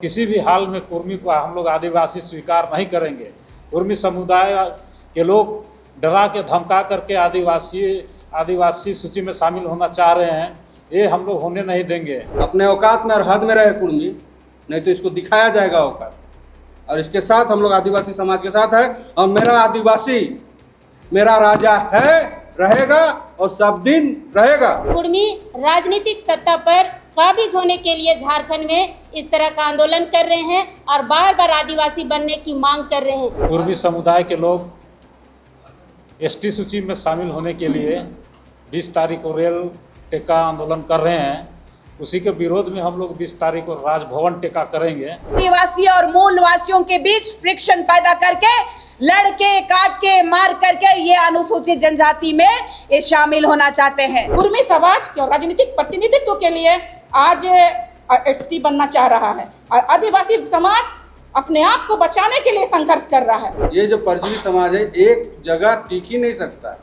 किसी भी हाल में कुर्मी को हम लोग आदिवासी स्वीकार नहीं करेंगे। कुर्मी समुदाय के लोग डरा के धमका करके आदिवासी सूची में शामिल होना चाह रहे हैं, ये हम लोग होने नहीं देंगे। अपने औकात में और हद में रहे कुर्मी, नहीं तो इसको दिखाया जाएगा औकात। और इसके साथ हम लोग आदिवासी समाज के साथ है और मेरा आदिवासी मेरा राजा है, रहेगा और सब दिन रहेगा। कुर्मी राजनीतिक सत्ता पर काबिज होने के लिए झारखंड में इस तरह का आंदोलन कर रहे हैं और बार बार आदिवासी बनने की मांग कर रहे हैं। कुर्मी समुदाय के लोग एसटी सूची में शामिल होने के लिए 20 तारीख को रेल टेका आंदोलन कर रहे हैं। उसी के विरोध में हम लोग 20 तारीख को राजभवन टेका करेंगे। आदिवासी और मूल वासियों के बीच फ्रिक्शन पैदा करके लड़के काट के मार करके ये अनुसूचित जनजाति में ये शामिल होना चाहते हैं। कुर्मी समाज के राजनीतिक प्रतिनिधित्व के लिए आज एसटी बनना चाह रहा है और आदिवासी समाज अपने आप को बचाने के लिए संघर्ष कर रहा है। ये जो परजीवी समाज है एक जगह टिक ही नहीं सकता।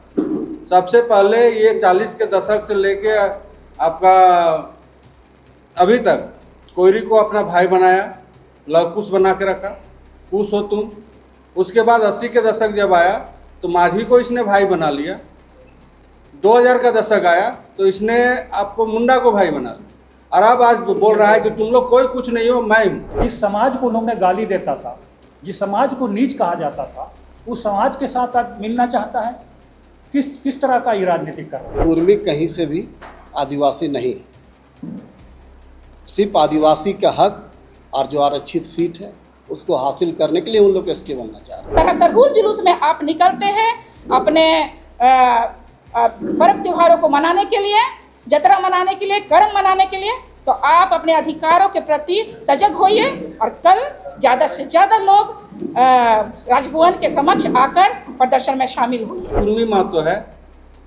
सबसे पहले ये 40 के दशक से लेके आपका अभी तक कोयरी को अपना भाई बनाया, लवकुश बना के रखा, कुश हो तुम। उसके बाद 80 के दशक जब आया तो माझी को इसने भाई बना लिया। 2000 का दशक आया तो इसने आपको मुंडा को भाई बना लिया और अब आज बोल रहा है कि तुम लोग कोई कुछ नहीं हो, मैं हूँ। जिस समाज को उन्होंने गाली देता था, जिस समाज को नीच कहा जाता था, उस समाज के साथ आज मिलना चाहता है। किस तरह का ये राजनीतिक कर रहा है? कुर्मी कहीं से भी आदिवासी नहीं, सिर्फ आदिवासी का हक और जो आरक्षित सीट है उसको हासिल करने के लिए उन लोग एसटी बनना चाह रहे हैं। सरहुल जुलूस में आप निकलते हैं अपने पर्व त्योहारों को मनाने के लिए, जतरा मनाने के लिए, कर्म मनाने के लिए, तो आप अपने अधिकारों के प्रति सजग होइए और कल ज़्यादा से ज़्यादा लोग राजभवन के समक्ष आकर प्रदर्शन में शामिल हुए। कुर्मी माँ तो है,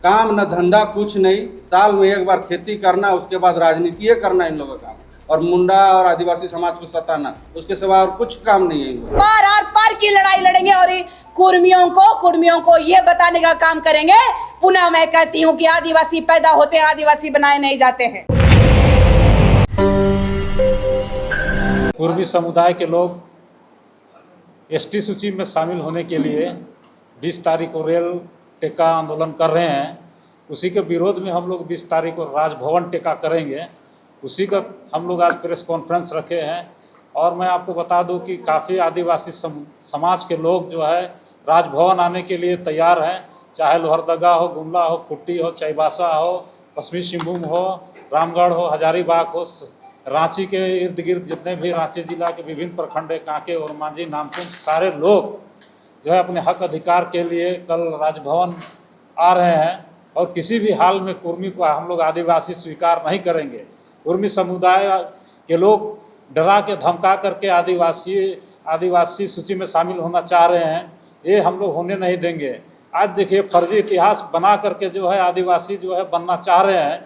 काम न धंधा कुछ नहीं, साल में एक बार खेती करना, उसके बाद राजनीति करना इन लोगों का काम, और मुंडा और आदिवासी समाज को सताना, उसके सिवा और कुछ काम नहीं है इन लोगों। पार आर पार की लड़ाई लड़ेंगे और कुर्मियों को ये बताने का काम करेंगे। पुनः मैं कहती हूँ कि आदिवासी पैदा होते हैं, आदिवासी बनाए नहीं जाते हैं। कुर्मी समुदाय के लोग एसटी सूची में शामिल होने के लिए 20 तारीख को रेल टेका आंदोलन कर रहे हैं। उसी के विरोध में हम लोग 20 तारीख को राजभवन टेका करेंगे। उसी का हम लोग आज प्रेस कॉन्फ्रेंस रखे हैं और मैं आपको बता दूं कि काफ़ी आदिवासी समाज के लोग जो है राजभवन आने के लिए तैयार हैं। चाहे लोहरदगा हो, गुमला हो, खुट्टी हो, चाईबासा हो, पश्चिमी सिंहभूम हो, रामगढ़ हो, हजारीबाग हो, रांची के इर्द गिर्द जितने भी रांची जिला के विभिन्न प्रखंड है, कांके और मांझी नामकुम, सारे लोग जो है अपने हक अधिकार के लिए कल राजभवन आ रहे हैं। और किसी भी हाल में कुर्मी को हम लोग आदिवासी स्वीकार नहीं करेंगे। कुर्मी समुदाय के लोग डरा के धमका करके आदिवासी सूची में शामिल होना चाह रहे हैं, ये हम लोग होने नहीं देंगे। आज देखिए फर्जी इतिहास बना करके जो है आदिवासी जो है बनना चाह रहे हैं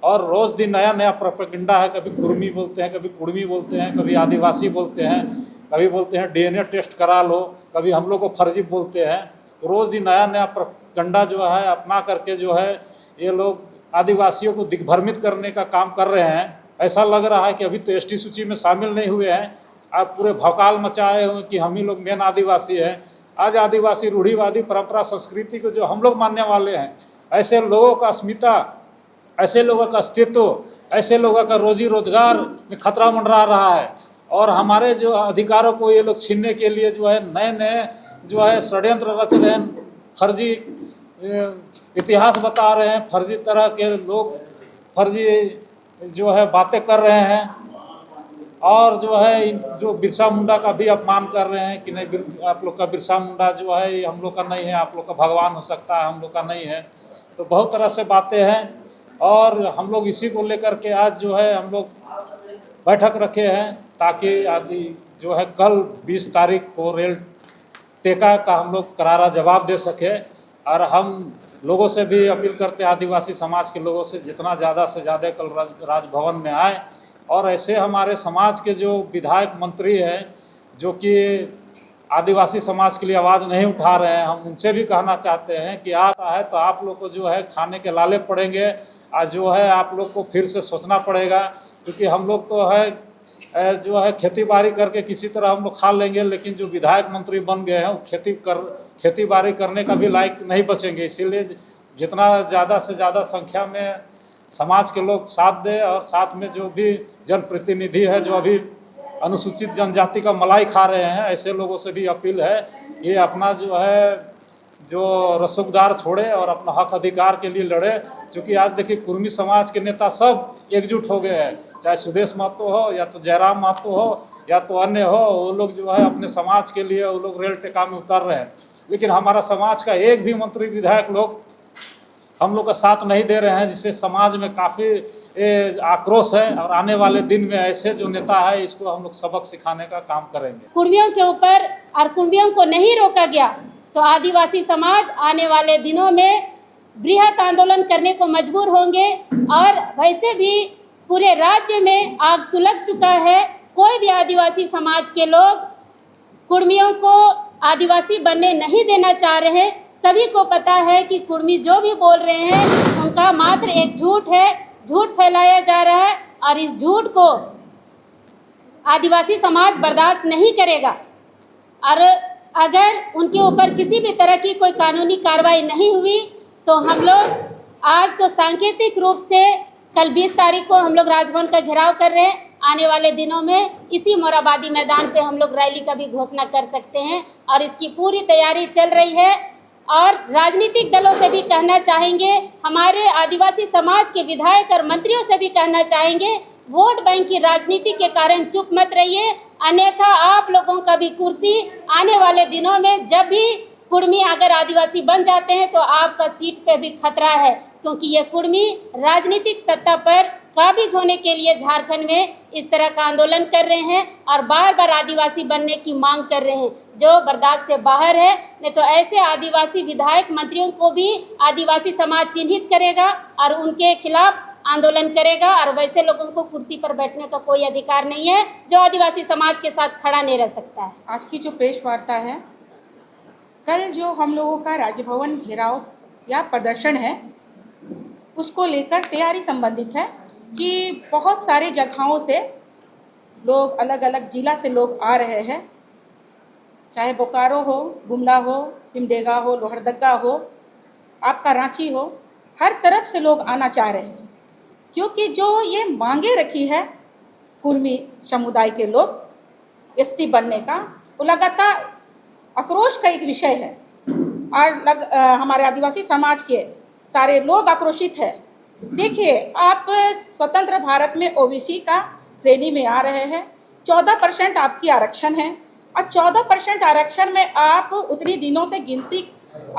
और रोज़ दिन नया नया प्रोपेगेंडा है। कभी कुर्मी बोलते हैं, कभी कुर्मी बोलते हैं, कभी आदिवासी बोलते हैं, कभी बोलते हैं डीएनए टेस्ट करा लो, कभी हम लोग को फर्जी बोलते हैं। तो रोज़ दिन नया नया प्रोपेगेंडा जो है अपना करके जो है ये लोग आदिवासियों को दिग्भ्रमित करने का काम कर रहे हैं। ऐसा लग रहा है कि अभी तो एसटी सूची में शामिल नहीं हुए हैं, आप पूरे भौकाल मचाए हुए कि हम ही लोग मेन आदिवासी हैं। आज आदिवासी रूढ़िवादी परंपरा संस्कृति को जो हम लोग मानने वाले हैं, ऐसे लोगों का अस्मिता, ऐसे लोगों का अस्तित्व, ऐसे लोगों का रोजी रोजगार में खतरा मंडरा रहा है और हमारे जो अधिकारों को ये लोग छीनने के लिए जो है नए नए जो है षड्यंत्र रच रहे हैं, फर्जी इतिहास बता रहे हैं, फर्जी तरह के लोग फर्जी जो है बातें कर रहे हैं और जो है जो बिरसा मुंडा का भी अपमान कर रहे हैं कि नहीं आप लोग का बिरसा मुंडा जो है ये हम लोग का नहीं है, आप लोग का भगवान हो सकता है, हम लोग का नहीं है। तो बहुत तरह से बातें हैं और हम लोग इसी को लेकर के आज जो है हम लोग बैठक रखे हैं ताकि आदि जो है कल 20 तारीख को रेल टेका का हम लोग करारा जवाब दे सके। और हम लोगों से भी अपील करते हैं, आदिवासी समाज के लोगों से जितना ज़्यादा से ज़्यादा कल राजभवन में आए और ऐसे हमारे समाज के जो विधायक मंत्री हैं जो कि आदिवासी समाज के लिए आवाज़ नहीं उठा रहे हैं, हम उनसे भी कहना चाहते हैं कि आप है तो आप लोग को जो है खाने के लाले पड़ेंगे। आज जो है आप लोग को फिर से सोचना पड़ेगा क्योंकि हम लोग तो है जो है खेती बाड़ी करके किसी तरह हम लोग खा लेंगे, लेकिन जो विधायक मंत्री बन गए हैं वो खेती बाड़ी करने का भी लायक नहीं बचेंगे। इसीलिए जितना ज़्यादा से ज़्यादा संख्या में समाज के लोग साथ दें, और साथ में जो भी जनप्रतिनिधि है जो अभी अनुसूचित जनजाति का मलाई खा रहे हैं, ऐसे लोगों से भी अपील है ये अपना जो है जो रसूखदार छोड़े और अपना हक अधिकार के लिए लड़े। क्योंकि आज देखिए कुर्मी समाज के नेता सब एकजुट हो गए हैं, चाहे सुदेश महतो हो या तो जयराम महतो हो या तो अन्य हो, वो लोग जो है अपने समाज के लिए वो लोग रेल टेका में उतर रहे हैं। लेकिन हमारा समाज का एक भी मंत्री विधायक लोग हम लोग का साथ नहीं दे रहे हैं, जिससे समाज में काफ़ी आक्रोश है। और आने वाले दिन में ऐसे जो नेता है इसको हम लोग सबक सिखाने का काम करेंगे। कुर्मियों के ऊपर और कुर्मियों को नहीं रोका गया तो आदिवासी समाज आने वाले दिनों में बृहत आंदोलन करने को मजबूर होंगे। और वैसे भी पूरे राज्य में आग सुलग चुका है। कोई भी आदिवासी समाज के लोग कुर्मियों को आदिवासी बनने नहीं देना चाह रहे हैं। सभी को पता है कि कुर्मी जो भी बोल रहे हैं उनका मात्र एक झूठ है, झूठ फैलाया जा रहा है और इस झूठ को आदिवासी समाज बर्दाश्त नहीं करेगा। और अगर उनके ऊपर किसी भी तरह की कोई कानूनी कार्रवाई नहीं हुई तो हम लोग आज तो सांकेतिक रूप से कल 20 तारीख को हम लोग राजभवन का घेराव कर रहे हैं। आने वाले दिनों में इसी मोराबादी मैदान पे हम लोग रैली का भी घोषणा कर सकते हैं और इसकी पूरी तैयारी चल रही है। और राजनीतिक दलों से भी कहना चाहेंगे, हमारे आदिवासी समाज के विधायक और मंत्रियों से भी कहना चाहेंगे, वोट बैंक की राजनीति के कारण चुप मत रहिए, अन्यथा आप लोगों का भी कुर्सी आने वाले दिनों में जब भी कुर्मी अगर आदिवासी बन जाते हैं तो आपका सीट पर भी खतरा है। क्योंकि ये कुर्मी राजनीतिक सत्ता पर काबिज होने के लिए झारखंड में इस तरह का आंदोलन कर रहे हैं और बार बार आदिवासी बनने की मांग कर रहे हैं, जो बर्दाश्त से बाहर है। नहीं तो ऐसे आदिवासी विधायक मंत्रियों को भी आदिवासी समाज चिन्हित करेगा और उनके खिलाफ आंदोलन करेगा। और वैसे लोगों को कुर्सी पर बैठने का कोई अधिकार नहीं है जो आदिवासी समाज के साथ खड़ा नहीं रह सकता है। आज की जो प्रेस वार्ता है, कल जो हम लोगों का राजभवन घेराव या प्रदर्शन है उसको लेकर तैयारी संबंधित है कि बहुत सारे जगहों से लोग, अलग अलग जिला से लोग आ रहे हैं, चाहे बोकारो हो, गुमला हो, सिमडेगा हो, लोहरदगा हो, आपका रांची हो, हर तरफ से लोग आना चाह रहे हैं। क्योंकि जो ये मांगे रखी है कुर्मी समुदाय के लोग एसटी बनने का, वो लगातार आक्रोश का एक विषय है और हमारे आदिवासी समाज के सारे लोग आक्रोशित है। देखिए, आप स्वतंत्र भारत में ओबीसी का श्रेणी में आ रहे हैं, 14% आपकी आरक्षण है और 14% आरक्षण में आप उतनी दिनों से गिनती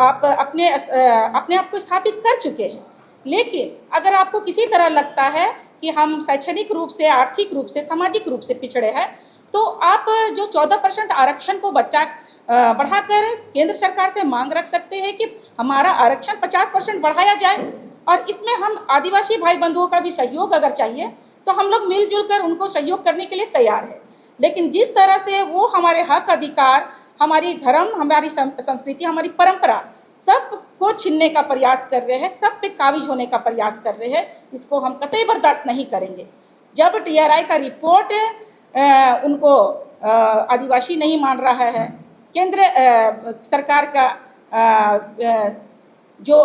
आप अपने आप को स्थापित कर चुके हैं। लेकिन अगर आपको किसी तरह लगता है कि हम शैक्षणिक रूप से, आर्थिक रूप से, सामाजिक रूप से पिछड़े हैं, तो आप जो 14% आरक्षण को बढ़ाकर केंद्र सरकार से मांग रख सकते हैं कि हमारा आरक्षण 50% बढ़ाया जाए। और इसमें हम आदिवासी भाई बंधुओं का भी सहयोग अगर चाहिए तो हम लोग मिलजुल कर उनको सहयोग करने के लिए तैयार हैं। लेकिन जिस तरह से वो हमारे हक अधिकार, हमारी धर्म, हमारी संस्कृति, हमारी परंपरा सब को छीनने का प्रयास कर रहे हैं, सब पे काबिज होने का प्रयास कर रहे हैं, इसको हम कतई बर्दाश्त नहीं करेंगे। जब टीआरआई का रिपोर्ट उनको आदिवासी नहीं मान रहा है, केंद्र सरकार का जो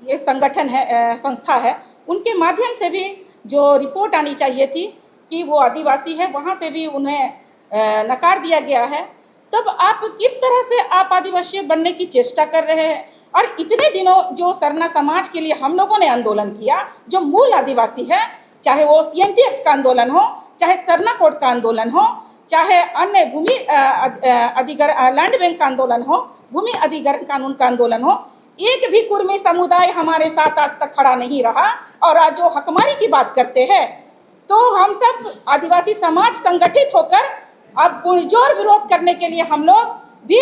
ये संगठन है, संस्था है, उनके माध्यम से भी जो रिपोर्ट आनी चाहिए थी कि वो आदिवासी है, वहाँ से भी उन्हें नकार दिया गया है। तब आप किस तरह से आप आदिवासी बनने की चेष्टा कर रहे हैं? और इतने दिनों जो सरना समाज के लिए हम लोगों ने आंदोलन किया, जो मूल आदिवासी है, चाहे वो CNT एक्ट का आंदोलन हो, चाहे सरना कोड का आंदोलन हो, चाहे अन्य भूमि अधिग्रहण लैंड बैंक का आंदोलन हो, भूमि अधिग्रहण कानून का आंदोलन हो, एक भी कुर्मी समुदाय हमारे साथ आज तक खड़ा नहीं रहा। और आज जो हकमारी की बात करते हैं तो हम सब आदिवासी समाज संगठित होकर अब पुरजोर विरोध करने के लिए हम लोग भी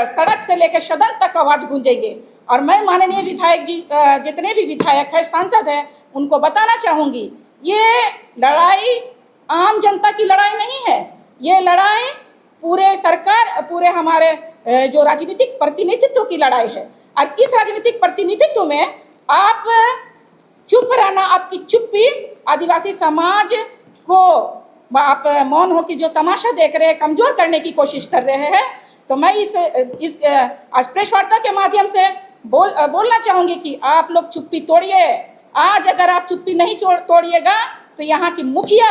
सड़क से लेकर सदन तक आवाज गूंजेंगे। और मैं माननीय विधायक जी, जितने भी विधायक हैं, सांसद हैं, उनको बताना चाहूँगी, ये लड़ाई आम जनता की लड़ाई नहीं है, ये लड़ाई पूरे सरकार, पूरे हमारे जो राजनीतिक प्रतिनिधित्व की लड़ाई है। और इस राजनीतिक प्रतिनिधित्व में आप चुप रहना, आपकी चुप्पी आदिवासी समाज को आप मौन हो कि जो तमाशा देख रहे हैं, कमज़ोर करने की कोशिश कर रहे हैं। तो मैं इस आज प्रेस वार्ता के माध्यम से बोलना चाहूँगी कि आप लोग चुप्पी तोड़िए। आज अगर आप चुप्पी नहीं तोड़िएगा तो यहाँ की मुखिया,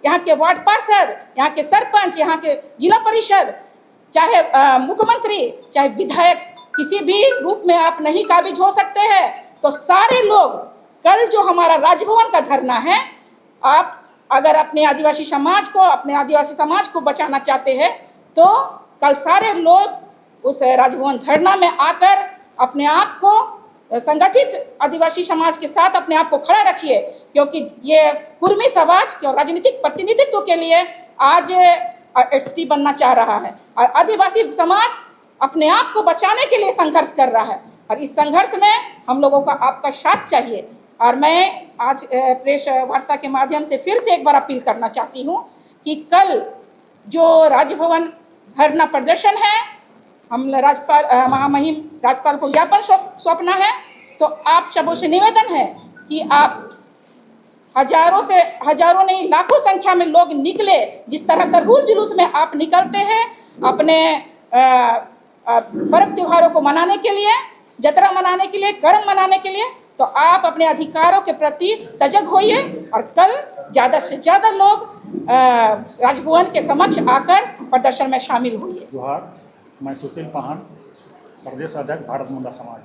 यहाँ के वार्ड पार्षद, यहाँ के सरपंच, यहाँ के जिला परिषद, चाहे मुख्यमंत्री, चाहे विधायक, किसी भी रूप में आप नहीं काबिज हो सकते हैं। तो सारे लोग कल जो हमारा राजभवन का धरना है, आप अगर अपने आदिवासी समाज को बचाना चाहते हैं तो कल सारे लोग उस राजभवन धरना में आकर अपने आप को संगठित आदिवासी समाज के साथ अपने आप को खड़ा रखिए, क्योंकि ये कुर्मी समाज के राजनीतिक प्रतिनिधित्व के लिए आज एसटी बनना चाह रहा है और आदिवासी समाज अपने आप को बचाने के लिए संघर्ष कर रहा है और इस संघर्ष में हम लोगों का आपका साथ चाहिए। और मैं आज प्रेस वार्ता के माध्यम से फिर से एक बार अपील करना चाहती हूँ कि कल जो राजभवन धरना प्रदर्शन है, हम महामहिम राज्यपाल को ज्ञापन सौंपना है। तो आप सबों से निवेदन है कि आप हजारों नहीं लाखों संख्या में लोग निकले। जिस तरह सरहुल जुलूस में आप निकलते हैं अपने पर्व त्योहारों को मनाने के लिए, जतरा मनाने के लिए, कर्म मनाने के लिए, तो आप अपने अधिकारों के प्रति सजग होइए और कल ज़्यादा से ज़्यादा लोग राजभवन के समक्ष आकर प्रदर्शन में शामिल होइए। जोहार, मैं सुशील पाहन, प्रदेश अध्यक्ष भारत मुंडा समाज।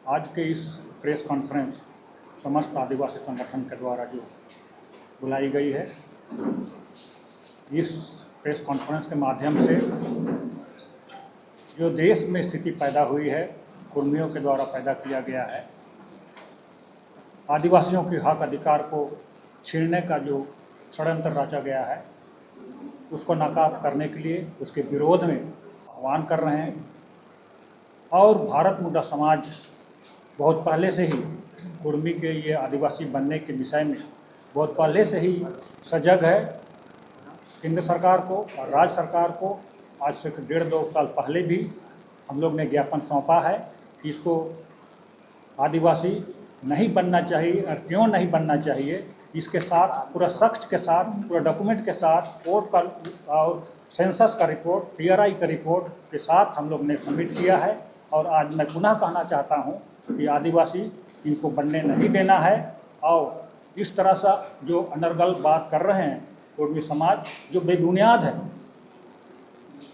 आज के इस प्रेस कॉन्फ्रेंस समस्त आदिवासी संगठन के द्वारा जो बुलाई गई है, इस प्रेस कॉन्फ्रेंस के माध्यम से जो देश में स्थिति पैदा हुई है, कुर्मियों के द्वारा पैदा किया गया है, आदिवासियों के हक अधिकार को छीनने का जो षड्यंत्र रचा गया है, उसको नाकाब करने के लिए उसके विरोध में आह्वान कर रहे हैं। और भारत मुंडा समाज बहुत पहले से ही कुर्मी के ये आदिवासी बनने के विषय में बहुत पहले से ही सजग है। केंद्र सरकार को और राज्य सरकार को आज से 1.5-2 साल पहले भी हम लोग ने ज्ञापन सौंपा है कि इसको आदिवासी नहीं बनना चाहिए और क्यों नहीं बनना चाहिए। इसके साथ पूरा शख्स के साथ, पूरा डॉक्यूमेंट के साथ, कोर्ट का और सेंसस का रिपोर्ट, TRI का रिपोर्ट के साथ हम लोग ने सबमिट किया है। और आज मैं पुनः कहना चाहता हूँ कि आदिवासी इनको बनने नहीं देना है। और इस तरह से जो अनर्गल बात कर रहे हैं कुर्मी समाज, जो बेबुनियाद है,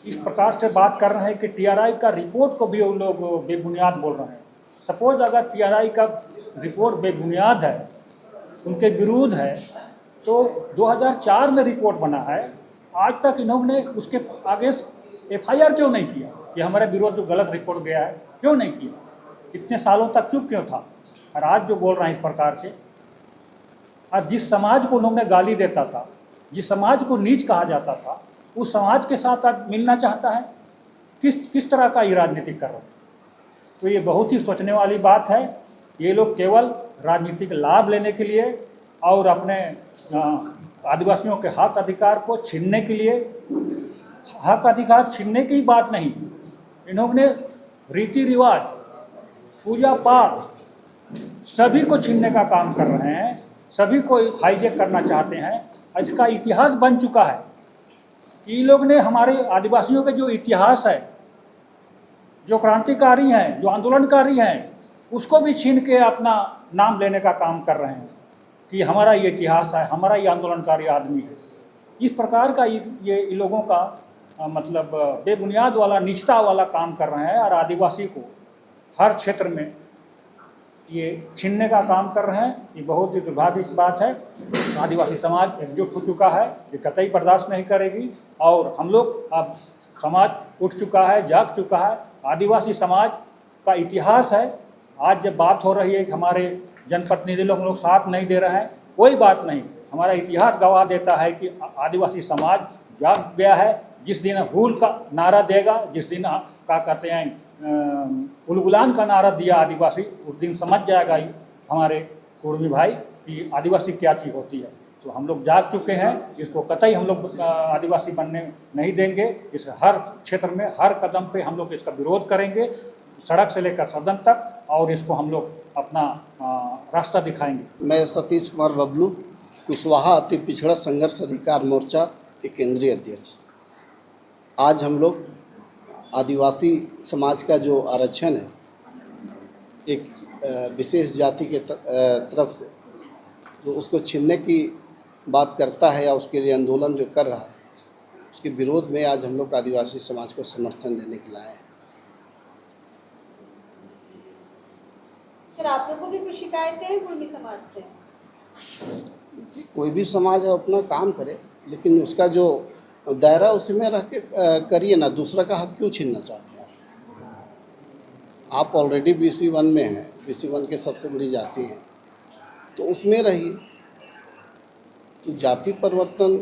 इस प्रकार से बात कर रहे हैं कि TRI का रिपोर्ट को भी वो लोग बेबुनियाद बोल रहे हैं। सपोज अगर TRI का रिपोर्ट बेबुनियाद है, उनके विरुद्ध है, तो 2004 में रिपोर्ट बना है, आज तक इन्होंने उसके आगे FIR क्यों नहीं किया कि हमारे विरोध जो गलत रिपोर्ट गया है, क्यों नहीं किया? इतने सालों तक चुप क्यों था? और आज जो बोल रहे हैं इस प्रकार के, आज जिस समाज को उन्होंने गाली देता था, जिस समाज को नीच कहा जाता था, उस समाज के साथ आज मिलना चाहता है। किस तरह का ये राजनीति कर रहे हैं? तो ये बहुत ही सोचने वाली बात है। ये लोग केवल राजनीतिक लाभ लेने के लिए और अपने आदिवासियों के हक अधिकार को छीनने के लिए, हक अधिकार छीनने की बात नहीं, इन्होंने रीति रिवाज, पूजा पाठ सभी को छीनने का काम कर रहे हैं, सभी को हाईजेक करना चाहते हैं। इसका इतिहास बन चुका है कि लोग ने हमारे आदिवासियों का जो इतिहास है, जो क्रांतिकारी हैं, जो आंदोलनकारी हैं, उसको भी छीन के अपना नाम लेने का काम कर रहे हैं कि हमारा ये इतिहास है, हमारा ये आंदोलनकारी आदमी है। इस प्रकार का ये लोगों का मतलब बेबुनियाद वाला, नीचता वाला काम कर रहे हैं और आदिवासी को हर क्षेत्र में ये छीनने का काम कर रहे हैं। ये बहुत ही दुर्भाग्य की बात है। आदिवासी समाज एकजुट हो चुका है, ये कतई बर्दाश्त नहीं करेगी। और हम लोग अब समाज उठ चुका है, जाग चुका है। आदिवासी समाज का इतिहास है। आज जब बात हो रही है कि हमारे जनप्रतिनिधि लोग साथ नहीं दे रहे हैं, कोई बात नहीं, हमारा इतिहास गवाह देता है कि आदिवासी समाज जाग गया है। जिस दिन हुल का नारा देगा, जिस दिन क्या कहते हैं उलगुलान का नारा दिया आदिवासी, उस दिन समझ जाएगा हमारे कुर्मी भाई कि आदिवासी क्या चीज़ होती है। तो हम लोग जाग चुके हैं, इसको कतई हम लोग आदिवासी बनने नहीं देंगे। इस हर क्षेत्र में, हर कदम पे हम लोग इसका विरोध करेंगे, सड़क से लेकर सदन तक, और इसको हम लोग अपना रास्ता दिखाएंगे। मैं सतीश कुमार बबलू, कुशवाहा अति पिछड़ा संघर्ष अधिकार मोर्चा के केंद्रीय अध्यक्ष। आज हम लोग आदिवासी समाज का जो आरक्षण है एक विशेष जाति के तरफ से जो उसको छीनने की बात करता है या उसके लिए आंदोलन जो कर रहा है, उसके विरोध में आज हम लोग आदिवासी समाज को समर्थन देने के लिए आए हैं। सर, आप लोगों को भी कुछ शिकायतें हैं कुर्मी समाज से? कोई भी समाज है अपना काम करे, लेकिन उसका जो दायरा उसमें रह के करिए ना, दूसरा का हक क्यों छीनना चाहते हैं आप? ऑलरेडी BC1 में हैं, BC1 के सबसे बड़ी जाति है, तो उसमें रहिए। तो जाति परिवर्तन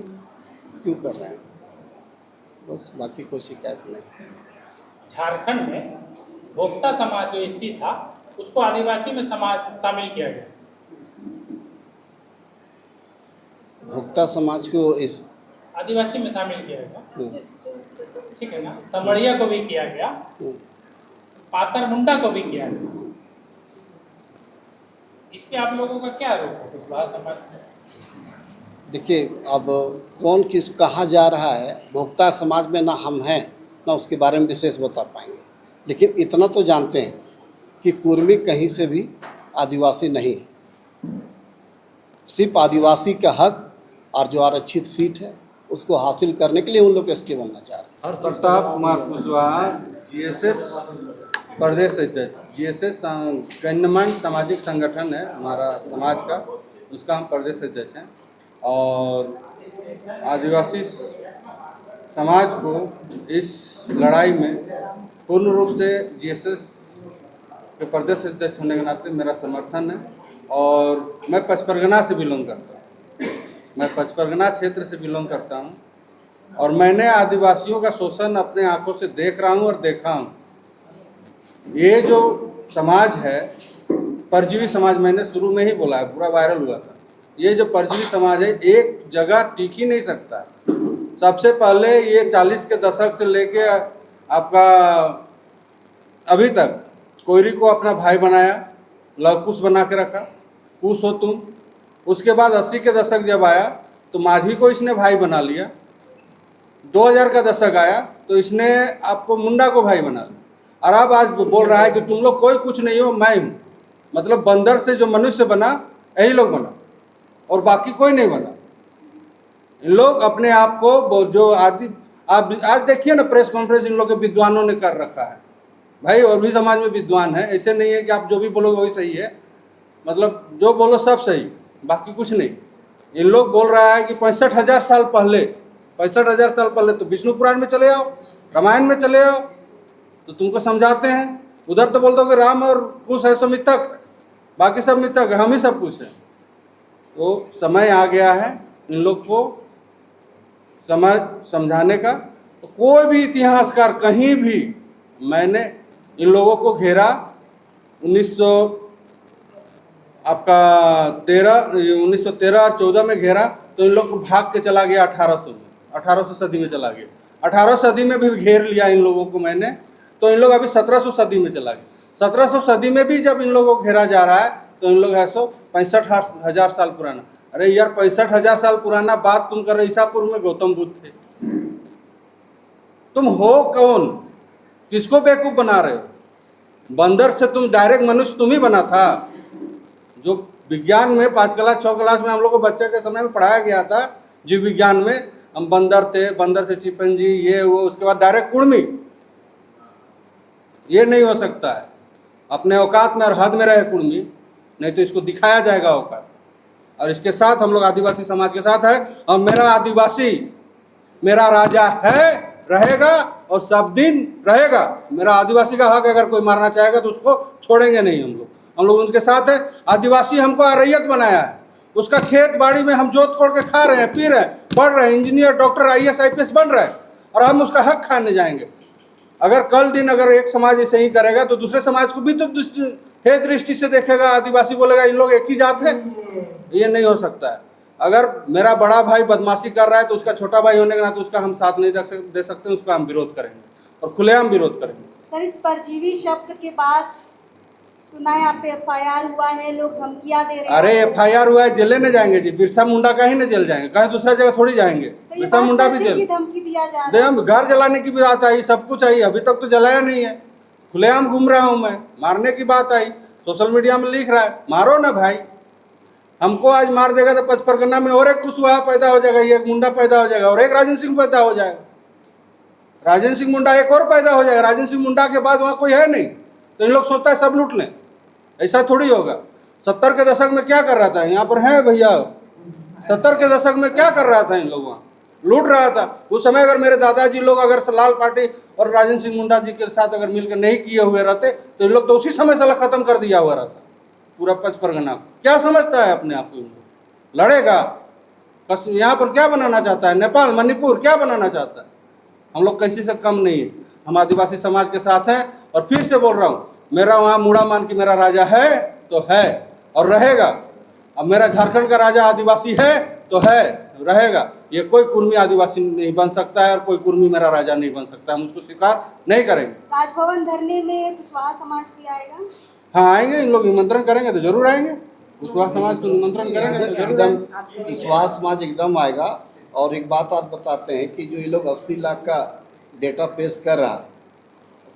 क्यों कर रहे हैं? बस, बाकी कोई शिकायत नहीं। झारखंड में भोक्ता समाज जो SC था उसको आदिवासी में शामिल किया गया। भोक्ता समाज को इस आदिवासी में शामिल किया गया, ठीक है ना। तमड़िया को भी किया गया, पातर मुंडा को भी किया गया। इस पे आप लोगों का क्या आरोप है कुशवाहा समाज में? देखिए, अब कौन किस कहाँ जा रहा है, भोक्ता समाज में ना हम हैं ना उसके बारे में विशेष बता पाएंगे, लेकिन इतना तो जानते हैं कि कुर्मी कहीं से भी आदिवासी नहीं, सिर्फ आदिवासी का हक और जो आरक्षित सीट है उसको हासिल करने के लिए उन लोग ST बनना चाह रहे हैं। प्रताप कुमार कुशवाहा, GSS प्रदेश अध्यक्ष। GSS गण्यमान्य सामाजिक संगठन है हमारा समाज का, उसका हम प्रदेश अध्यक्ष हैं। और आदिवासी समाज को इस लड़ाई में पूर्ण रूप से GSS के प्रदेश अध्यक्ष होने के नाते मेरा समर्थन है। और मैं पचपरगना से बिलोंग करता हूँ, मैं पचपरगना क्षेत्र से बिलोंग करता हूँ और मैंने आदिवासियों का शोषण अपने आंखों से देख रहा हूँ और देखा हूँ। ये जो समाज है परजीवी समाज, मैंने शुरू में ही बोला है, पूरा वायरल हुआ था। ये जो परजीवी समाज है एक जगह टिक ही नहीं सकता। सबसे पहले ये 40 के दशक से लेके आपका अभी तक कोयरी को अपना भाई बनाया, लवकुश बना के रखा, कुश हो तुम। उसके बाद 80 के दशक जब आया तो माझी को इसने भाई बना लिया। 2000 का दशक आया तो इसने आपको मुंडा को भाई बना लिया। और अब आज बोल रहा है कि तुम लोग कोई कुछ नहीं हो, मैं हूँ। मतलब बंदर से जो मनुष्य बना यही लोग बना और बाकी कोई नहीं बना। इन लोग अपने आप को जो आप आज देखिए ना, प्रेस कॉन्फ्रेंस इन लोग के विद्वानों ने कर रखा है। भाई और भी समाज में विद्वान है, ऐसे नहीं है कि आप जो भी बोलोगे वही सही है। मतलब जो बोलो सब सही, बाकी कुछ नहीं। इन लोग बोल रहा है कि 65,000 साल पहले, 65,000 साल पहले तो विष्णु पुराण में चले आओ, रामायण में चले आओ तो तुमको समझाते हैं। उधर तो बोल दो कि राम और कुश है सो मिथक, बाकी सब मिथक है, हम ही सब कुछ है। तो समय आ गया है इन लोग को समझाने का। तो कोई भी इतिहासकार कहीं भी, मैंने इन लोगों को घेरा 1913 और 14 में घेरा तो इन लोग को भाग के चला गया 1800 सदी में चला गया। 1800 सदी में भी घेर लिया इन लोगों को मैंने, तो इन लोग अभी 1700 सदी में चला गया। 1700 सदी में भी जब इन लोगों को घेरा जा रहा है तो इन लोग है सो 65,000 साल पुराना। अरे यार 65,000 साल पुराना बात तुम कर रहे, ईसापुर में गौतम बुद्ध थे। तुम हो कौन? किसको बेवकूफ़ बना रहे हो? बंदर से तुम डायरेक्ट मनुष्य तुम ही बना था। जो विज्ञान में 5 क्लास 6 क्लास में हम लोग को बच्चे के समय में पढ़ाया गया था, जीव विज्ञान में, हम बंदर थे, बंदर से चिंपैंजी, ये वो, उसके बाद डायरेक्ट कुर्मी। ये नहीं हो सकता है। अपने औकात में और हद में रहे कुर्मी, नहीं तो इसको दिखाया जाएगा औकात। और इसके साथ हम लोग आदिवासी समाज के साथ है। और मेरा आदिवासी मेरा राजा है, रहेगा और सब दिन रहेगा। मेरा आदिवासी का हक अगर कोई मारना चाहेगा तो उसको छोड़ेंगे नहीं हम लोग उनके साथ है। आदिवासी हमको अरैयत बनाया है, उसका खेत बाड़ी में हम जोत कोड़ के खा रहे हैं, पी रहे हैं, पढ़ रहे हैं, इंजीनियर डॉक्टर IAS IPS बन रहे हैं और हम उसका हक खाने जाएंगे। अगर कल दिन अगर एक समाज ऐसे ही करेगा तो दूसरे समाज को भी तो हे दृष्टि से देखेगा। आदिवासी बोलेगा इन लोग एक ही जात है, ये नहीं हो सकता है। अगर मेरा बड़ा भाई बदमाशी कर रहा है तो उसका छोटा भाई होने के नाते उसका हम साथ नहीं दे सकते, उसका हम विरोध करेंगे और खुलेआम विरोध करेंगे। सर, इस परजीवी शब्द के बाद सुना है आप पे FIR हुआ है, लोग धमकियां दे रहे हैं। अरे FIR हुआ है, जेल न जाएंगे जी? बिरसा मुंडा कहीं न जेल जाएंगे, कहीं दूसरा जगह थोड़ी जाएंगे। तो ये बिरसा बात मुंडा सच भी है जेल। कि धमकी दिया जा रहा है? घर जलाने की भी बात आई, सब कुछ आई, अभी तक तो जलाया नहीं है, खुलेआम घूम रहा हूं मैं। मारने की बात आई, सोशल मीडिया में लिख रहा है मारो ना भाई, हमको आज मार देगा तो पचपरगना में और एक कुशवाहा पैदा हो जाएगा, एक मुंडा पैदा हो जाएगा और एक राजेंद्र सिंह पैदा हो जाएगा। राजेंद्र सिंह मुंडा एक और पैदा हो जाएगा। राजेंद्र सिंह मुंडा के बाद वहाँ कोई है नहीं, तो इन लोग सोचता है सब लूट लें, ऐसा थोड़ी होगा। 70 के दशक में क्या कर रहा था यहाँ पर है भैया? 70 के दशक में क्या कर रहा था इन लोग? वहाँ लूट रहा था। उस समय अगर मेरे दादाजी लोग अगर लाल पार्टी और राजेंद्र सिंह मुंडा जी के साथ अगर मिलकर नहीं किए हुए रहते तो इन लोग तो उसी समय साला खत्म कर दिया हुआ रहता पूरा पचपरगना को। क्या समझता है अपने आप को? लड़ेगा यहाँ पर क्या बनाना चाहता है? नेपाल मणिपुर क्या बनाना चाहता है? हम लोग किसी से कम नहीं है, हम आदिवासी समाज के साथ हैं। और फिर से बोल रहा हूँ, मेरा वहाँ मुड़ा मान की मेरा राजा है तो है और रहेगा। अब मेरा झारखंड का राजा आदिवासी है तो है, रहेगा। ये कोई कुर्मी आदिवासी नहीं बन सकता है और कोई कुर्मी मेरा राजा नहीं बन सकता, हम उसको स्वीकार नहीं करेंगे। राजभवन धरने में कुशवाहा समाज भी आएगा? हाँ आएंगे, इन लोग निमंत्रण करेंगे तो जरूर आएंगे। कुशवाहा समाज को निमंत्रण करेंगे तो जरूर एकदम आएंगे। कुशवाहा समाज एकदम आएगा। और एक बात आप बताते हैं कि जो ये लोग 80 लाख का डेटा पेश कर रहा है,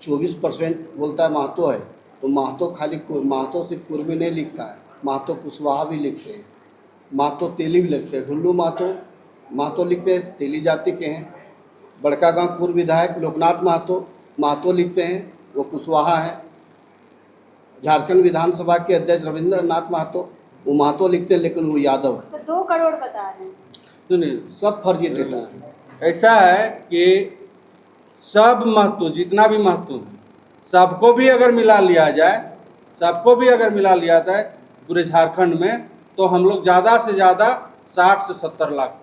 24% बोलता है महतो है, तो महतो खाली महतो सिर्फ कुर्मी नहीं लिखता है, महतो कुशवाहा भी लिखते हैं, महतो तेली भी लिखते हैं। ढुल्लू महतो लिखते हैं, तेली जाति के हैं। बड़का गांव पूर्व विधायक लोकनाथ महतो लिखते हैं, वो कुशवाहा है। झारखंड विधानसभा के अध्यक्ष रविंद्रनाथ महतो, वो महतो लिखते हैं लेकिन वो यादव है। सर 2 करोड़ बता रहे हैं। सुनिए, सब फर्जी डेटा है। ऐसा है कि सब महतो, जितना भी महतो है, सबको भी अगर मिला लिया जाए, सबको भी अगर मिला लिया जाए पूरे झारखंड में, तो हम लोग ज़्यादा से ज़्यादा 60 से 70 लाख,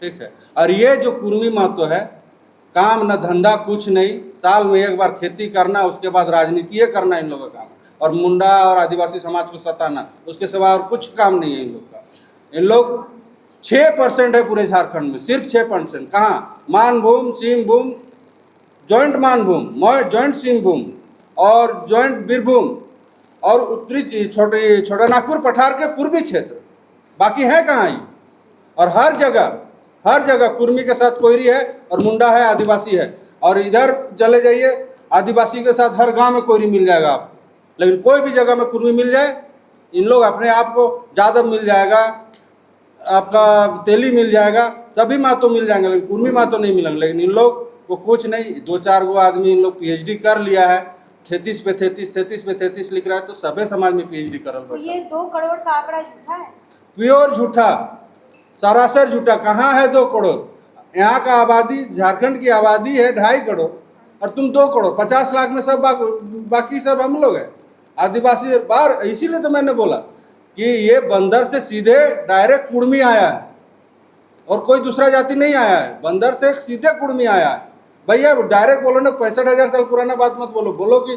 ठीक है। और ये जो कुर्मी महतो है, काम न धंधा कुछ नहीं, साल में एक बार खेती करना, उसके बाद राजनीति करना इन लोगों का काम, और मुंडा और आदिवासी समाज को सताना, उसके सिवा और कुछ काम नहीं है इन लोग का। इन लोग 6% है पूरे झारखंड में, सिर्फ 6%। कहाँ? मानभूम, सिंहभूम, जॉइंट मानभूम, जॉइंट सिंहभूम और जॉइंट बीरभूम और उत्तरी छोटा नागपुर पठार के पूर्वी क्षेत्र, बाकी है कहाँ ही? और हर जगह कुर्मी के साथ कोयरी है और मुंडा है, आदिवासी है। और इधर चले जाइए, आदिवासी के साथ हर गांव में कोयरी मिल जाएगा आपको, लेकिन कोई भी जगह में कुर्मी मिल जाए, इन लोग अपने आप को यादव मिल जाएगा, आपका तेली मिल जाएगा, सभी महतो मिल जाएंगे, लेकिन कुर्मी महतो नहीं मिलेंगे। लेकिन इन लोग को कुछ नहीं, 2-4 गो आदमी इन लोग PhD कर लिया है, 33 पे 33 लिख रहा है, तो सभी समाज में PhD करल। तो ये 2 करोड़ का आंकड़ा झूठा है? प्योर झूठा, सरासर झूठा। कहाँ है 2 करोड़? यहाँ का आबादी, झारखंड की आबादी है 2.5 करोड़ और तुम 2 करोड़, 50 लाख में सब बाकी सब हम लोग हैं आदिवासी। बार इसीलिए तो मैंने बोला कि ये बंदर से सीधे डायरेक्ट कुर्मी आया है और कोई दूसरा जाति नहीं आया है, बंदर से सीधे कुर्मी आया है। भैया डायरेक्ट बोलो ना, 65,000 साल पुराना बात मत बोलो। बोलो कि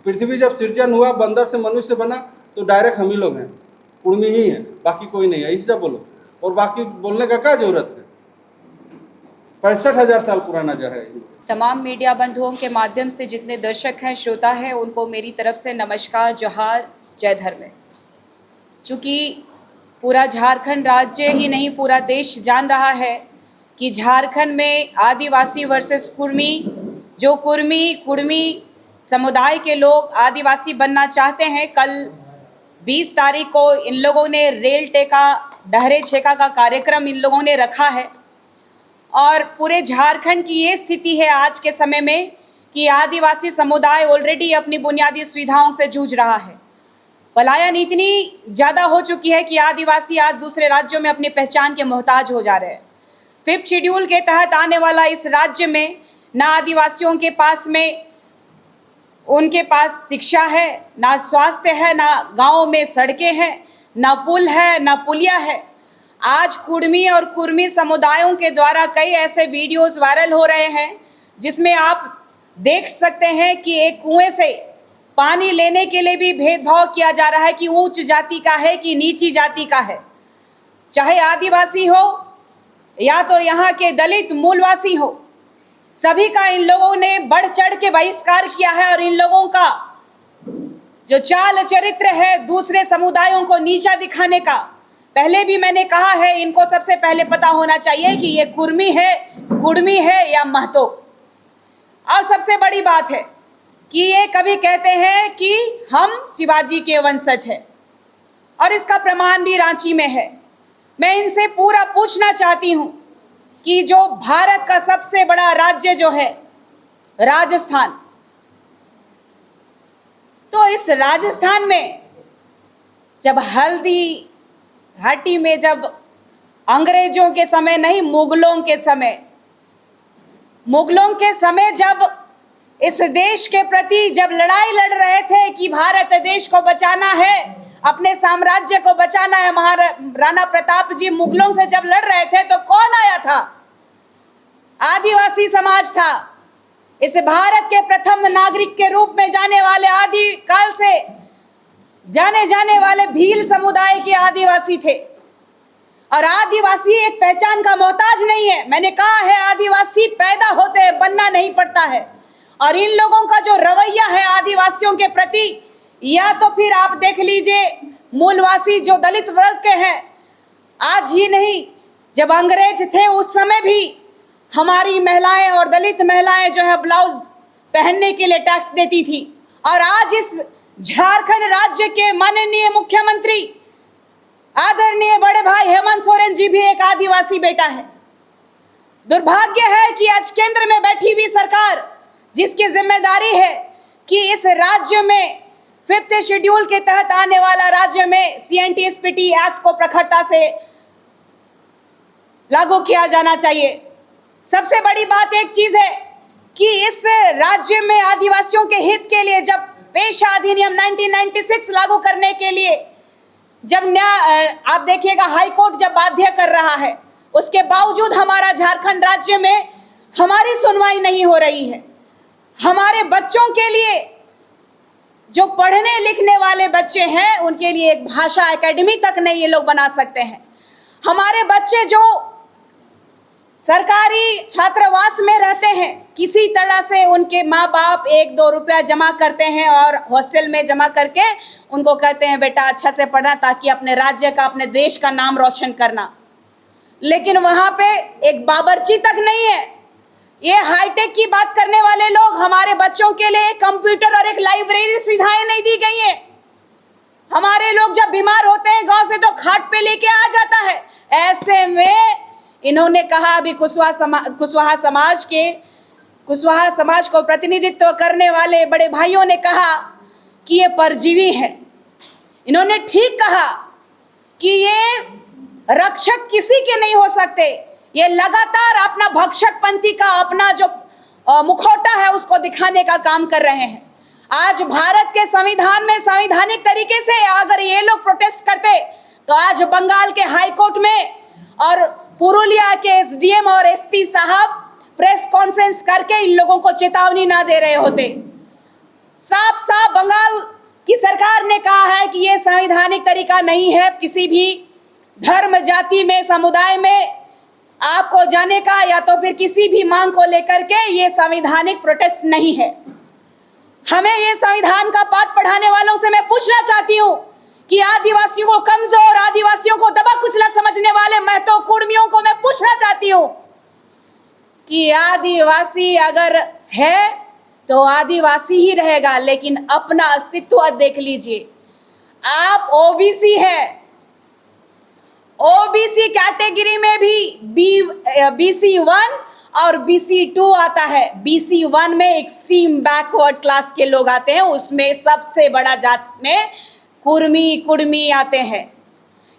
पृथ्वी जब सृजन हुआ, बंदर से मनुष्य बना, तो डायरेक्ट हम ही लोग हैं, कुर्मी ही है, बाकी कोई नहीं है, ऐसा बोलो। और बाकी बोलने का क्या जरूरत है? 65,000 साल पुराना जो है। तमाम मीडिया बंधुओं के माध्यम से जितने दर्शक हैं, श्रोता हैं, उनको मेरी तरफ से नमस्कार, जोहार, जय धर्म। चूँकि पूरा झारखंड राज्य ही नहीं पूरा देश जान रहा है कि झारखंड में आदिवासी वर्सेस कुर्मी, जो कुर्मी समुदाय के लोग आदिवासी बनना चाहते हैं, कल 20 तारीख को इन लोगों ने रेल टेका, डहरे छेका का कार्यक्रम इन लोगों ने रखा है। और पूरे झारखंड की ये स्थिति है आज के समय में कि आदिवासी समुदाय ऑलरेडी अपनी बुनियादी सुविधाओं से जूझ रहा है। पलायन इतनी ज़्यादा हो चुकी है कि आदिवासी आज दूसरे राज्यों में अपनी पहचान के मोहताज हो जा रहे हैं। 5th शेड्यूल के तहत आने वाला इस राज्य में ना आदिवासियों के पास में उनके पास शिक्षा है, ना स्वास्थ्य है, ना गाँव में सड़कें हैं, ना पुल है, ना पुलिया है। आज कुर्मी और कुर्मी समुदायों के द्वारा कई ऐसे वीडियोस वायरल हो रहे हैं जिसमें आप देख सकते हैं कि एक कुएं से पानी लेने के लिए भी भेदभाव किया जा रहा है कि ऊंच जाति का है कि नीची जाति का है, चाहे आदिवासी हो या तो यहाँ के दलित मूलवासी हो, सभी का इन लोगों ने बढ़ चढ़ के बहिष्कार किया है। और इन लोगों का जो चाल चरित्र है दूसरे समुदायों को नीचा दिखाने का, पहले भी मैंने कहा है, इनको सबसे पहले पता होना चाहिए कि ये कुर्मी है, कुर्मी है या महतो। और सबसे बड़ी बात है कि ये कभी कहते हैं कि हम शिवाजी के वंशज हैं, और इसका प्रमाण भी रांची में है। मैं इनसे पूरा पूछना चाहती हूँ कि जो भारत का सबसे बड़ा राज्य जो है राजस्थान, तो इस राजस्थान में जब हल्दी घाटी में, जब अंग्रेजों के समय नहीं, मुगलों के समय जब इस देश के प्रति जब लड़ाई लड़ रहे थे कि भारत देश को बचाना है, अपने साम्राज्य को बचाना है, महाराणा प्रताप जी मुगलों से जब लड़ रहे थे, तो कौन आया था? आदिवासी समाज था। इस भारत के प्रथम नागरिक के रूप में जाने वाले, आदि काल से जाने जाने वाले भील समुदाय के आदिवासी थे। और आदिवासी एक पहचान का मोहताज नहीं है। मैंने कहा है, आदिवासी पैदा होते हैं, बनना नहीं पड़ता है। और इन लोगों का जो रवैया है आदिवासियों के प्रति, या तो फिर आप देख लीजिए मूलवासी जो दलित वर्ग के हैं, आज ही नहीं, जब अंग्रेज थे उस समय भी हमारी महिलाएं और दलित महिलाएं जो है ब्लाउज पहनने के लिए टैक्स देती थी। और आज इस झारखंड राज्य के माननीय मुख्यमंत्री आदरणीय बड़े भाई हेमंत सोरेन जी भी एक आदिवासी बेटा है। दुर्भाग्य है कि आज केंद्र में बैठी हुई सरकार, जिसकी जिम्मेदारी है कि इस राज्य में 5th शेड्यूल के तहत आने वाला राज्य में CNTSPT एक्ट को प्रखरता से लागू किया जाना चाहिए। सबसे बड़ी बात एक चीज है कि इस राज्य में आदिवासियों के हित के लिए जब पेशा अधिनियम 1996 लागू करने के लिए जब आप देखिएगा हाई कोर्ट जब बाध्य कर रहा है, उसके बावजूद हमारा झारखंड राज्य में हमारी सुनवाई नहीं हो रही है। हमारे बच्चों के लिए, जो पढ़ने लिखने वाले बच्चे हैं, उनके लिए एक भाषा एकेडमी तक नहीं ये लोग बना सकते हैं। हमारे बच्चे जो सरकारी छात्रावास में रहते हैं, किसी तरह से उनके माँ बाप 1-2 रुपया जमा करते हैं और हॉस्टल में जमा करके उनको कहते हैं बेटा अच्छा से पढ़ना, ताकि अपने राज्य का, अपने देश का नाम रोशन करना। लेकिन वहाँ पे एक बावर्ची तक नहीं है। ये हाईटेक की बात करने वाले लोग, हमारे बच्चों के लिए एक कंप्यूटर और एक लाइब्रेरी सुविधाएं नहीं दी गई हैं। हमारे लोग जब बीमार होते हैं गांव से तो खाट पे लेके आ जाता है। ऐसे में इन्होंने कहा, अभी कुशवाहा समाज को प्रतिनिधित्व करने वाले बड़े भाइयों ने कहा कि ये परजीवी है। इन्होंने ठीक कहा कि ये रक्षक किसी के नहीं हो सकते। ये लगातार अपना भक्षकपंथी का अपना जो मुखौटा है उसको दिखाने का काम कर रहे हैं। आज भारत के संविधान में संवैधानिक तरीके से अगर ये लोग प्रोटेस्ट करते तो आज बंगाल के हाई कोर्ट में और पुरुलिया के SDM और SP साहब प्रेस कॉन्फ्रेंस करके इन लोगों को चेतावनी ना दे रहे होते। साफ साफ बंगाल की सरकार ने कहा है कि ये संवैधानिक तरीका नहीं है किसी भी धर्म, जाति में, समुदाय में आपको जाने का, या तो फिर किसी भी मांग को लेकर के ये संवैधानिक प्रोटेस्ट नहीं है। हमें ये संविधान का पाठ पढ़ाने वालों से मैं पूछना चाहती हूँ कि आदिवासियों को कमजोर, आदिवासियों को दबा कुचला समझने वाले महतो कुर्मियों को मैं पूछना चाहती हूँ कि आदिवासी अगर है तो आदिवासी ही रहेगा, लेकिन अपना अस्तित्व देख लीजिए। आप OBC है, OBC कैटेगरी में भी BC1 और BC2 आता है। BC1 में एक्सट्रीम बैकवर्ड क्लास के लोग आते हैं, उसमें सबसे बड़ा जात में कुर्मी आते हैं।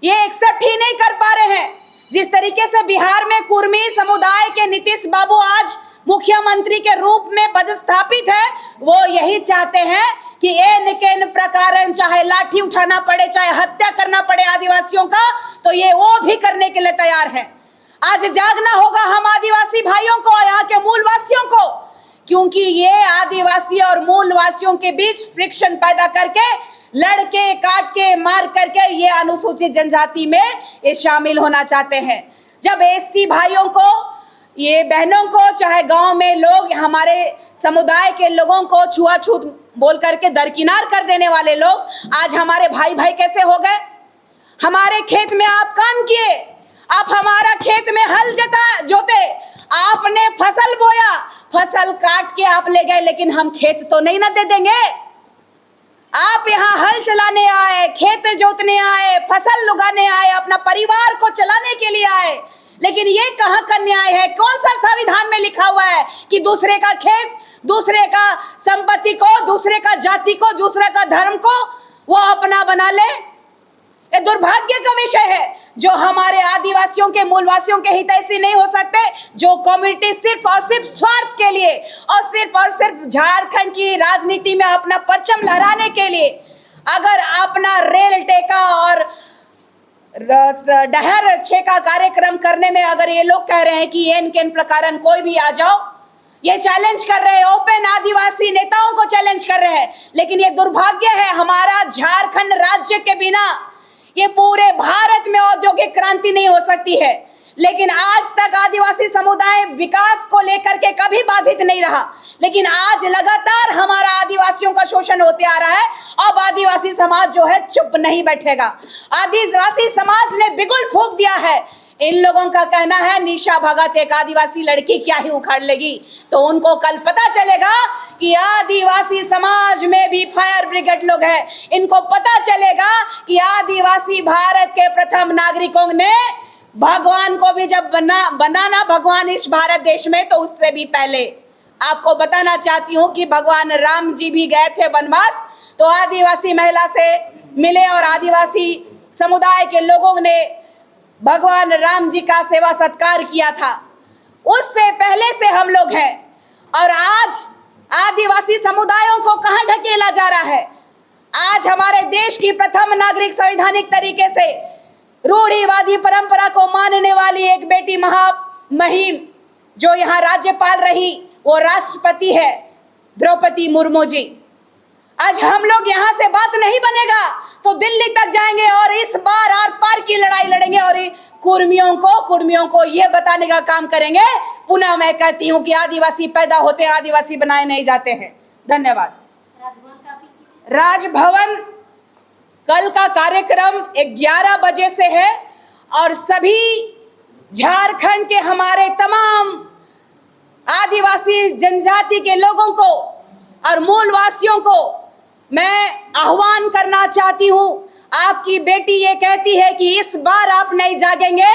ये एक्सेप्ट ही नहीं कर पा रहे हैं। जिस तरीके से बिहार में कुर्मी समुदाय के नीतीश बाबू आज मुख्यमंत्री के रूप में पदस्थापित है, वो यही चाहते हैं कि एन प्रकार चाहे लाठी उठाना पड़े, चाहे हत्या करना पड़े आदिवासियों का, तो ये वो भी करने के लिए तैयार है। आज जागना होगा हम आदिवासी भाइयों को, यहाँ के मूलवासियों को, क्योंकि ये आदिवासी और मूलवासियों के बीच फ्रिक्शन पैदा करके, लड़के काट के मार करके ये अनुसूचित जनजाति में ये शामिल होना चाहते हैं। जब ST भाइयों को, ये बहनों को, चाहे गांव में लोग हमारे समुदाय के लोगों को छुआछूत बोल करके दरकिनार कर देने वाले लोग आज हमारे भाई भाई कैसे हो गए? हमारे खेत में आप काम किए, आप हमारा खेत में हल जोते, आपने फसल बोया, फसल काट के आप ले गए, लेकिन हम खेत तो नहीं ना दे देंगे। आप यहाँ हल चलाने आए, खेत जोतने आए, फसल उगाने आए, अपना परिवार को चलाने के लिए आए, लेकिन ये कहाँ का न्याय है? कौन सा संविधान में लिखा हुआ है कि दूसरे का खेत, दूसरे का संपत्ति को, दूसरे का जाति को, दूसरे का धर्म को वो अपना बना ले? ये दुर्भाग्य का विषय है जो हमारे आदिवासियों के, मूलवासियों के हितैषी नहीं हो सकते, जो कम्युनिटी सिर्फ और सिर्फ स्वार्थ के लिए और सिर्फ झारखंड की राजनीति में अपना परचम लहराने के लिए अगर अपना रेल टेका और डहर छेका कार्यक्रम करने में अगर ये लोग कह रहे हैं कि एन केन प्रकारन कोई भी आ जाओ, ये चैलेंज कर रहे हैं, ओपन आदिवासी नेताओं को चैलेंज कर रहे हैं, लेकिन ये दुर्भाग्य है हमारा झारखंड राज्य के बिना ये पूरे भारत में औद्योगिक क्रांति नहीं हो सकती है। लेकिन आज तक आदिवासी समुदाय विकास को लेकर के कभी बाधित नहीं रहा, लेकिन आज लगातार हमारा आदिवासियों का शोषण होते आ रहा है। अब आदिवासी समाज जो है चुप नहीं बैठेगा। आदिवासी समाज ने बिगुल फूंक दिया है। इन लोगों का कहना है निशा भगत एक आदिवासी लड़की क्या ही उखाड़ लेगी, तो उनको कल पता चलेगा कि आदिवासी समाज में भी फायर ब्रिगेड लोग हैं। इनको पता चलेगा कि आदिवासी भारत के प्रथम नागरिकों ने भगवान को भी जब बनाना भगवान इस भारत देश में, तो उससे भी पहले आपको बताना चाहती हूँ कि भगवान राम जी भी गए थे वनवास, तो आदिवासी महिला से मिले और आदिवासी समुदाय के लोगों ने भगवान राम जी का सेवा सत्कार किया था। उससे पहले से हम लोग हैं और आज आदिवासी समुदायों को कहां ढकेला जा रहा है? आज हमारे देश की प्रथम नागरिक संवैधानिक तरीके से रूढ़िवादी परंपरा को मानने वाली एक बेटी महामहिम जो यहाँ राज्यपाल रही, वो राष्ट्रपति है द्रौपदी मुर्मू जी। आज हम लोग यहाँ से बात नहीं बनेगा तो दिल्ली तक जाएंगे और इस बार आर पार की लड़ाई लड़ेंगे और कुर्मियों को ये बताने का काम करेंगे। पुनः मैं कहती हूँ कि आदिवासी पैदा होते हैं, आदिवासी बनाए नहीं जाते हैं। धन्यवाद। राजभवन कल का कार्यक्रम 11 बजे से है और सभी झारखंड के हमारे तमाम आदिवासी जनजाति के लोगों को और मूलवासियों को मैं आह्वान करना चाहती हूँ। आपकी बेटी ये कहती है कि इस बार आप नहीं जागेंगे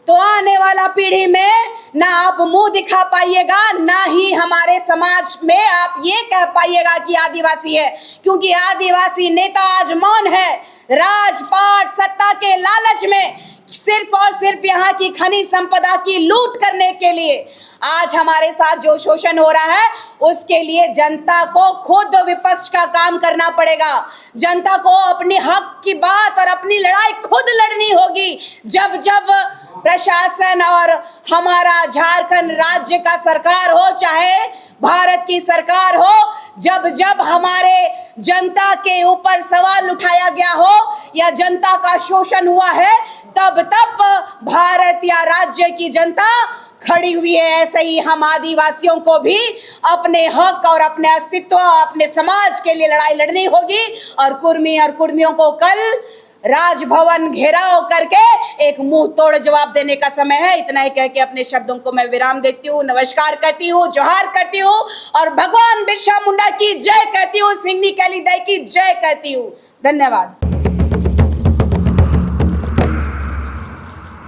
तो आने वाला पीढ़ी में ना आप मुंह दिखा पाइएगा, ना ही हमारे समाज में आप ये कह पाइएगा कि आदिवासी है, क्योंकि आदिवासी नेता आज मौन है। राजपाट सत्ता के लालच में सिर्फ और सिर्फ यहाँ की खनिज संपदा की लूट करने के लिए आज हमारे साथ जो शोषण हो रहा है, उसके लिए जनता को खुद विपक्ष का काम करना पड़ेगा। जनता को अपनी हक की बात और अपनी लड़ाई खुद लड़नी होगी। जब जब प्रशासन और हमारा झारखंड राज्य का सरकार हो, चाहे भारत की सरकार हो, जब जब हमारे जनता के ऊपर सवाल उठाया गया हो या जनता का शोषण हुआ है, तब तब भारत या राज्य की जनता खड़ी हुई है। ऐसे ही हम आदिवासियों को भी अपने हक और अपने अस्तित्व, अपने समाज के लिए लड़ाई लड़नी होगी और कुर्मियों को कल राजभवन घेराव करके एक मुंह तोड़ जवाब देने का समय है। इतना ही कह के अपने शब्दों को मैं विराम देती हूँ। नमस्कार करती हूँ, जोहार करती हूँ और भगवान बिरसा मुंडा की जय कहती हूँ, सिंगनी कैली दाई की जय कहती हूँ। धन्यवाद।